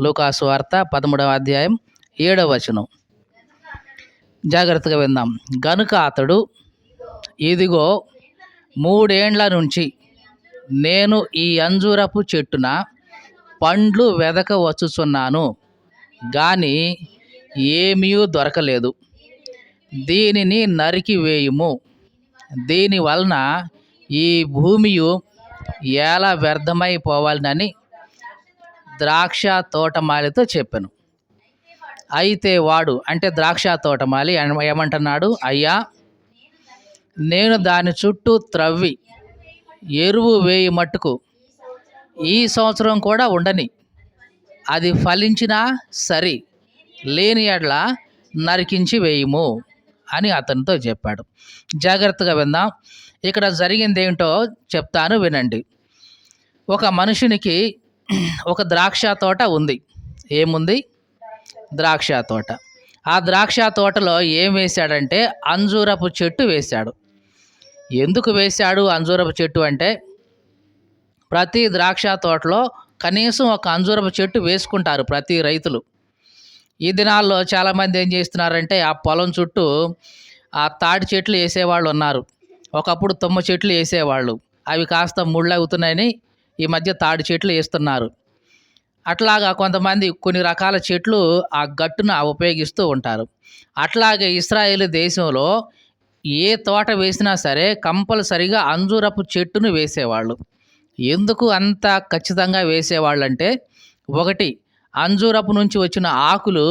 లూకాసు వార్త 13వ అధ్యాయం 7వ వచనం. జాగ్రత్తగా విందాం. గనుక అతడు, ఇదిగో 3 ఏండ్ల నుంచి నేను ఈ అంజూరపు చెట్టున పండ్లు వెదక వచ్చుచున్నాను, గాని ఏమీ దొరకలేదు. దీనిని నరికి వేయుము. దీని వలన ఈ భూమియు ఎలా వ్యర్థమైపోవాలని ద్రాక్ష తోటమాలితో చెప్పాను. అయితే వాడు, అంటే ద్రాక్ష తోటమాలి ఏమంటున్నాడు? అయ్యా, నేను దాని చుట్టూ త్రవ్వి ఎరువు వేయి మట్టుకు ఈ సంవత్సరం కూడా ఉండని, అది ఫలించినా సరి, లేని ఎడ్ల నరికించి వేయుము అని అతనితో చెప్పాడు. జాగ్రత్తగా విందాం. ఇక్కడ జరిగింది ఏంటో చెప్తాను, వినండి. ఒక మనుషునికి ఒక ద్రాక్ష తోట ఉంది. ఏముంది? ద్రాక్ష తోట. ఆ ద్రాక్ష తోటలో ఏం వేశాడంటే అంజూరపు చెట్టు వేశాడు. ఎందుకు వేశాడు అంజూరపు చెట్టు అంటే, ప్రతి ద్రాక్ష తోటలో కనీసం ఒక అంజూరపు చెట్టు వేసుకుంటారు ప్రతి రైతులు. ఈ దినాల్లో చాలామంది ఏం చేస్తున్నారంటే ఆ పొలం చుట్టూ ఆ తాటి చెట్లు వేసేవాళ్ళు ఉన్నారు. ఒకప్పుడు తుమ్మ చెట్లు వేసేవాళ్ళు, అవి కాస్త ముళ్ళు అవుతున్నాయని ఈ మధ్య తాడి చెట్లు వేస్తున్నారు. అట్లాగా కొంతమంది కొన్ని రకాల చెట్లు ఆ గట్టున ఉపయోగిస్తూ ఉంటారు. అట్లాగే ఇశ్రాయేలు దేశంలో ఏ తోట వేసినా సరే కంపల్సరిగా అంజూరపు చెట్టును వేసేవాళ్ళు. ఎందుకు అంత ఖచ్చితంగా వేసేవాళ్ళు అంటే, ఒకటి, అంజూరపు నుంచి వచ్చిన ఆకులు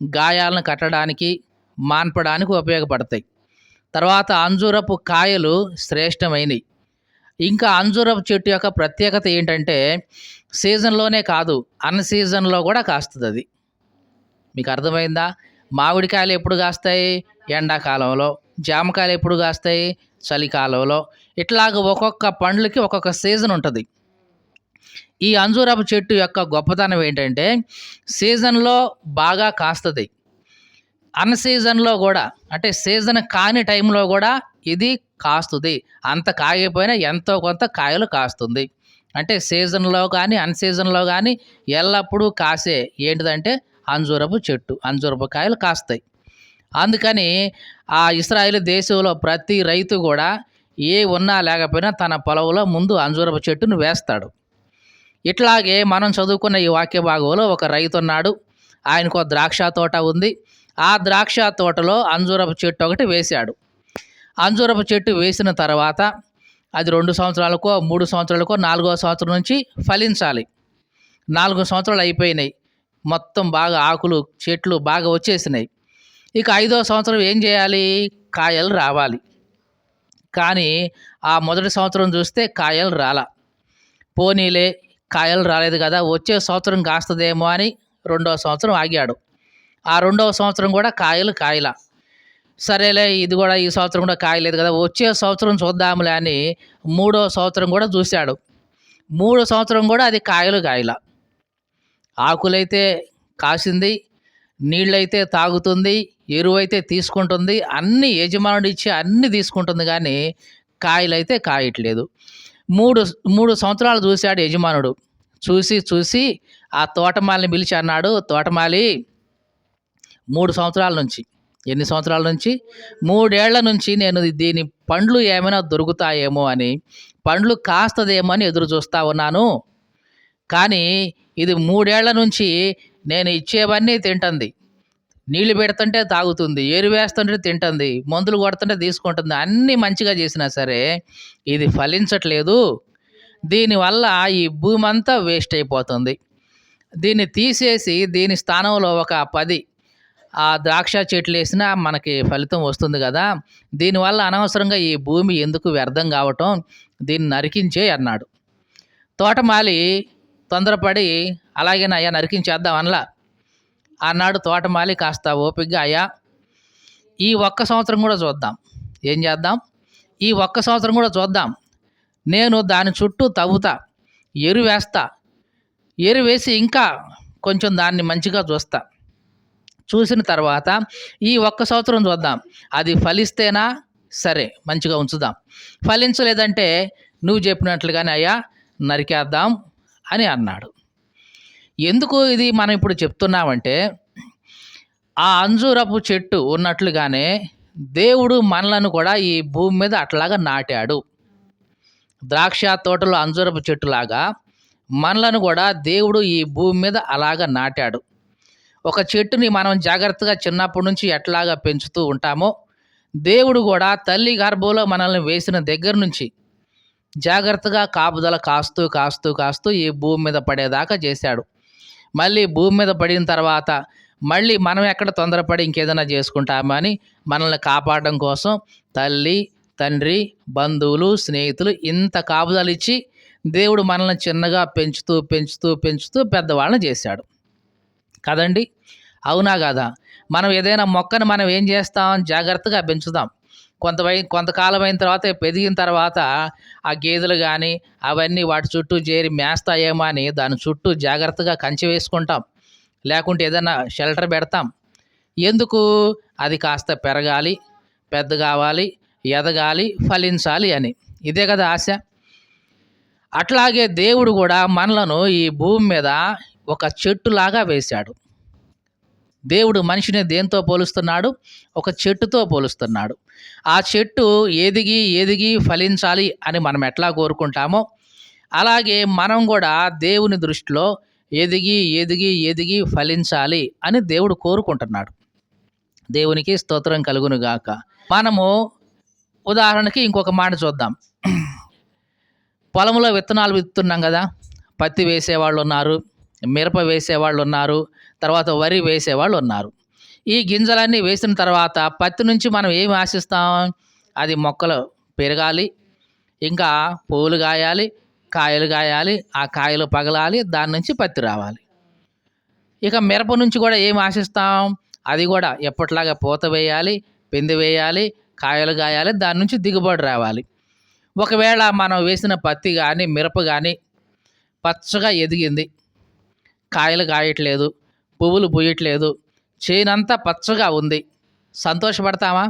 గాయాలను కట్టడానికి, మాన్పడానికి ఉపయోగపడతాయి. తర్వాత అంజూరపు కాయలు శ్రేష్టమైనవి. ఇంకా అంజూరపు చెట్టు యొక్క ప్రత్యేకత ఏంటంటే, సీజన్లోనే కాదు, అన్ సీజన్లో కూడా కాస్తుంది అది. మీకు అర్థమైందా? మామిడికాయలు ఎప్పుడు కాస్తాయి? ఎండాకాలంలో. జామకాయలు ఎప్పుడు కాస్తాయి? చలికాలంలో. ఇట్లాగ ఒక్కొక్క పండ్లకి ఒక్కొక్క సీజన్ ఉంటుంది. ఈ అంజూరపు చెట్టు యొక్క గొప్పతనం ఏంటంటే, సీజన్లో బాగా కాస్తుంది, అన్ సీజన్లో కూడా, అంటే సీజన్ కాని టైంలో కూడా ఇది కాస్తుంది. అంత కాయకపోయినా ఎంతో కొంత కాయలు కాస్తుంది. అంటే సీజన్లో కానీ అన్ సీజన్లో కానీ ఎల్లప్పుడూ కాసే ఏంటిదంటే అంజూరపు చెట్టు, అంజూరపు కాయలు కాస్తాయి. అందుకని ఆ ఇశ్రాయేలు దేశంలో ప్రతి రైతు కూడా ఏ ఉన్నా లేకపోయినా తన పొలంలో ముందు అంజూరపు చెట్టును వేస్తాడు. ఇట్లాగే మనం చదువుకున్న ఈ వాక్య భాగంలో ఒక రైతు ఉన్నాడు. ఆయనకు ఒక ద్రాక్ష తోట ఉంది. ఆ ద్రాక్ష తోటలో అంజూరపు చెట్టు ఒకటి వేశాడు. అంజూరపు చెట్టు వేసిన తర్వాత అది 2 సంవత్సరాలకో 3 సంవత్సరాలకో 4వ సంవత్సరం నుంచి ఫలించాలి. 4 సంవత్సరాలు అయిపోయినాయి, మొత్తం బాగా ఆకులు చెట్లు బాగా వచ్చేసినాయి. ఇక 5వ సంవత్సరం ఏం చేయాలి? కాయలు రావాలి. కానీ ఆ మొదటి సంవత్సరం చూస్తే కాయలు రాలా. పోనీలే, కాయలు రాలేదు కదా, వచ్చే సంవత్సరం కాస్తుందేమో అని 2వ సంవత్సరం ఆగాడు. ఆ 2వ సంవత్సరం కూడా కాయల సరేలే, ఇది కూడా ఈ సంవత్సరం కూడా కాయలేదు కదా, వచ్చే సంవత్సరం చూద్దాములే అని 3వ సంవత్సరం కూడా చూశాడు. 3వ సంవత్సరం కూడా అది కాయల. ఆకులైతే కాసింది, నీళ్ళైతే తాగుతుంది, ఎరువైతే తీసుకుంటుంది, అన్ని యజమానుడు ఇచ్చి అన్నీ తీసుకుంటుంది, కానీ కాయలైతే కాయట్లేదు. 3 సంవత్సరాలు చూశాడు యజమానుడు. చూసి ఆ తోటమాలిని పిలిచి అన్నాడు, తోటమాలి, 3 సంవత్సరాల నుంచి, ఎన్ని సంవత్సరాల నుంచి? 3 ఏళ్ల నుంచి నేను దీని పండ్లు ఏమైనా దొరుకుతాయేమో అని, పండ్లు కాస్తదేమో అని ఎదురు చూస్తూ ఉన్నాను. కానీ ఇది 3 ఏళ్ల నుంచి నేను ఇచ్చేవన్నీ తింటుంది, నీళ్లు పెడుతుంటే తాగుతుంది, ఎరువేస్తుంటే తింటుంది, మందులు కొడుతుంటే తీసుకుంటుంది, అన్నీ మంచిగా చేసినా సరే ఇది ఫలించట్లేదు. దీనివల్ల ఈ భూమి అంతా వేస్ట్ అయిపోతుంది. దీన్ని తీసేసి దీని స్థానంలో ఒక 10 ఆ ద్రాక్ష చెట్లు వేసినా మనకి ఫలితం వస్తుంది కదా, దీనివల్ల అనవసరంగా ఈ భూమి ఎందుకు వ్యర్థం కావటం, దీన్ని నరికించే అన్నాడు. తోటమాలి తొందరపడి, అలాగేనయ్యా నరికించేద్దాం అనలా అన్నాడు. తోటమాలి కాస్త ఓపికగా, అయ్యా, ఈ ఒక్క సంవత్సరం కూడా చూద్దాం, ఏం చేద్దాం, ఈ ఒక్క సంవత్సరం కూడా చూద్దాం, నేను దాని చుట్టూ తవ్వుతా, ఎరువేస్తా, ఎరువేసి ఇంకా కొంచెం దాన్ని మంచిగా చూస్తా, చూసిన తర్వాత ఈ ఒక్క సంవత్సరం చూద్దాం, అది ఫలిస్తేనా సరే మంచిగా ఉంచుదాం, ఫలించలేదంటే నువ్వు చెప్పినట్లుగానే అయ్యా నరికేద్దాం అని అన్నాడు. ఎందుకు ఇది మనం ఇప్పుడు చెప్తున్నామంటే, ఆ అంజూరపు చెట్టు ఉన్నట్లుగానే దేవుడు మనలను కూడా ఈ భూమి మీద అట్లాగా నాటాడు. ద్రాక్ష తోటలో అంజూరపు చెట్టులాగా మనలను కూడా దేవుడు ఈ భూమి మీద అలాగా నాటాడు. ఒక చెట్టుని మనం జాగ్రత్తగా చిన్నప్పటి నుంచి ఎట్లాగా పెంచుతూ ఉంటామో, దేవుడు కూడా తల్లి గర్భంలో మనల్ని వేసిన దగ్గర నుంచి జాగ్రత్తగా కాపుదల కాస్తూ, కాస్తూ, కాస్తూ ఈ భూమి మీద పడేదాకా చేశాడు. మళ్ళీ భూమి మీద పడిన తర్వాత మళ్ళీ మనం ఎక్కడ తొందరపడి ఇంకేదైనా చేసుకుంటామా అని మనల్ని కాపాడడం కోసం తల్లి, తండ్రి, బంధువులు, స్నేహితులు ఇంత కాపుదలిచ్చి దేవుడు మనల్ని చిన్నగా పెంచుతూ, పెంచుతూ, పెంచుతూ పెద్దవాళ్ళని చేశాడు. కదండీ! అవునా కాదా? మనం ఏదైనా మొక్కను మనం ఏం చేస్తాం? జాగ్రత్తగా పెంచుతాం. కొంతకాలం అయిన తర్వాత పెరిగిన తర్వాత ఆ గేదెలు గానీ, అవన్నీ వాటి చుట్టూ చేరి మేస్తాయేమో అని దాని చుట్టూ జాగ్రత్తగా కంచె వేసుకుంటాం. లేకుంటే ఏదైనా షెల్టర్ పెడతాం. ఎందుకు? అది కాస్త పెరగాలి, పెద్ద కావాలి, ఎదగాలి, ఫలించాలి అని. ఇదే కదా ఆశ. అట్లాగే దేవుడు కూడా మనలను ఈ భూమి మీద ఒక చెట్టులాగా వేశాడు. దేవుడు మనిషిని దేంతో పోలుస్తున్నాడు? ఒక చెట్టుతో పోలుస్తున్నాడు. ఆ చెట్టు ఎదిగి, ఎదిగి ఫలించాలి అని మనం ఎట్లా కోరుకుంటామో, అలాగే మనం కూడా దేవుని దృష్టిలో ఎదిగి, ఎదిగి, ఎదిగి ఫలించాలి అని దేవుడు కోరుకుంటున్నాడు. దేవునికి స్తోత్రం కలుగును గాక. మనము ఉదాహరణకి ఇంకొక మాట చూద్దాం. పొలంలో విత్తనాలు విత్తుతున్నాం కదా! పత్తి వేసేవాళ్ళున్నారు, మిరప వేసేవాళ్ళున్నారు, తర్వాత వరి వేసేవాళ్ళున్నారు. ఈ గింజలన్నీ వేసిన తర్వాత పత్తి నుంచి మనం ఏమి ఆశిస్తాం? అది మొక్కలు పెరగాలి, ఇంకా పువ్వులు కాయాలి, కాయలు కాయాలి, ఆ కాయలు పగలాలి, దాని నుంచి పత్తి రావాలి. ఇక మిరప నుంచి కూడా ఏమి ఆశిస్తాం? అది కూడా ఎప్పటిలాగా పూత వేయాలి, పిందె వేయాలి, కాయలు కాయాలి, దాని నుంచి దిగుబడి రావాలి. ఒకవేళ మనం వేసిన పత్తి కానీ, మిరప కానీ పచ్చగా ఎదిగింది, కాయలు కాయట్లేదు, పువ్వులు పూయట్లేదు, చేనంతా పచ్చగా ఉంది, సంతోషపడతామా?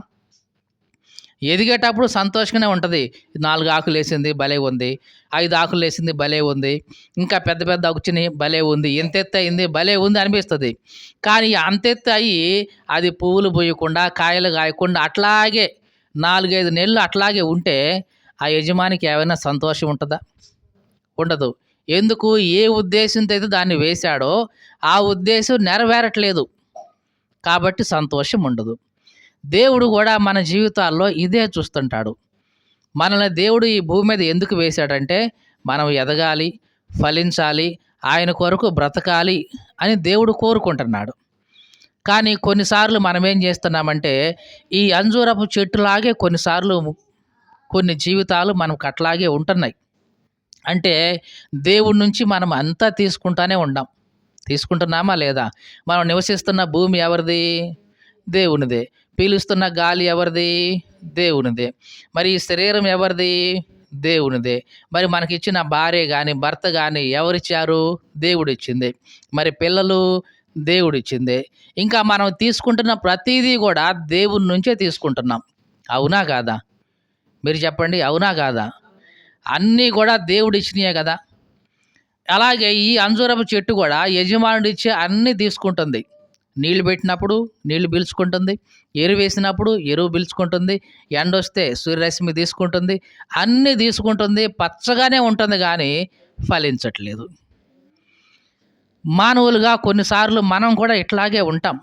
ఎదిగేటప్పుడు సంతోషంగానే ఉంటుంది. 4 ఆకులు వేసింది భలే ఉంది, 5 ఆకులు వేసింది భలే ఉంది, ఇంకా పెద్ద పెద్ద వచ్చినాయి భలే ఉంది, ఇంతెత్తు అయింది భలే ఉంది అనిపిస్తుంది. కానీ అంతెత్తు అయ్యి అది పువ్వులు పూయకుండా, కాయలు కాయకుండా అట్లాగే 4, 5 నెలలు అట్లాగే ఉంటే ఆ యజమానికి ఏమైనా సంతోషం ఉంటుందా? ఉండదు. ఎందుకు? ఏ ఉద్దేశంతో అయితే దాన్ని వేశాడో ఆ ఉద్దేశం నెరవేరట్లేదు కాబట్టి సంతోషం ఉండదు. దేవుడు కూడా మన జీవితాల్లో ఇదే చూస్తుంటాడు. మనల్ని దేవుడు ఈ భూమి మీద ఎందుకు వేశాడంటే మనం ఎదగాలి, ఫలించాలి, ఆయన కొరకు బ్రతకాలి అని దేవుడు కోరుకుంటున్నాడు. కానీ కొన్నిసార్లు మనం ఏం చేస్తున్నామంటే ఈ అంజూరపు చెట్టులాగే కొన్నిసార్లు కొన్ని జీవితాలు మనకు అట్లాగే ఉంటున్నాయి. అంటే దేవుడి నుంచి మనం అంతా తీసుకుంటానే ఉన్నాం. తీసుకుంటున్నామా లేదా? మనం నివసిస్తున్న భూమి ఎవరిది? దేవునిదే. పీలుస్తున్న గాలి ఎవరిది? దేవునిదే. మరి ఈ శరీరం ఎవరిది? దేవునిదే. మరి మనకిచ్చిన భార్య గాని, భర్త గాని ఎవరిచ్చారు? దేవుడిచ్చింది. మరి పిల్లలు దేవుడిచ్చిందే. ఇంకా మనం తీసుకుంటున్న ప్రతీదీ కూడా దేవుని నుంచే తీసుకుంటున్నాం. అవునా కాదా? మీరు చెప్పండి. అవునా కాదా? అన్నీ కూడా దేవుడిచ్చినయే కదా! అలాగే ఈ అంజూరపు చెట్టు కూడా యజమానుడిచ్చే అన్నీ తీసుకుంటుంది. నీళ్లు పెట్టినప్పుడు నీళ్లు పీల్చుకుంటుంది, ఎరువేసినప్పుడు ఎరువు పీల్చుకుంటుంది, ఎండొస్తే సూర్యరశ్మి తీసుకుంటుంది, అన్నీ తీసుకుంటుంది, పచ్చగానే ఉంటుంది కానీ ఫలించట్లేదు. మానవులుగా కొన్నిసార్లు మనం కూడా ఇట్లాగే ఉంటాం.